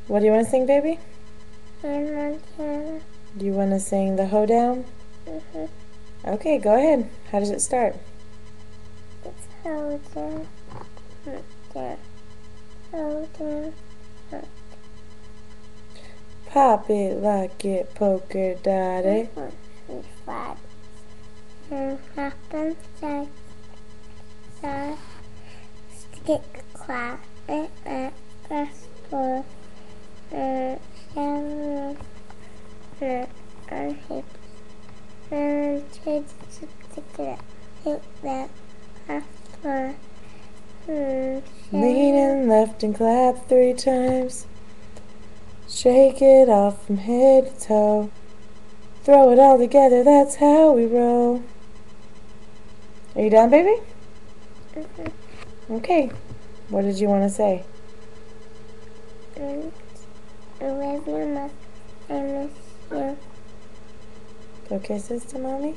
What do you want to sing, baby? Hannah Montana. Do you want to sing the Hoedown? Mm-hmm. Okay, go ahead. How does it start? It's Hoedown. Down. Hoedown. Pop it, lock it, polka dot it. 1, 2, 3, 4, 5. And happen, side, stick, clap, it, press, pull, seven, and hips, and change to hit that, press, pull, Lean and left and clap 3 times. Shake it off from head to toe. Throw it all together, that's how we roll. Are you done, baby? Okay. What did you want to say? I love you, Mom. I miss you. Go kisses to mommy?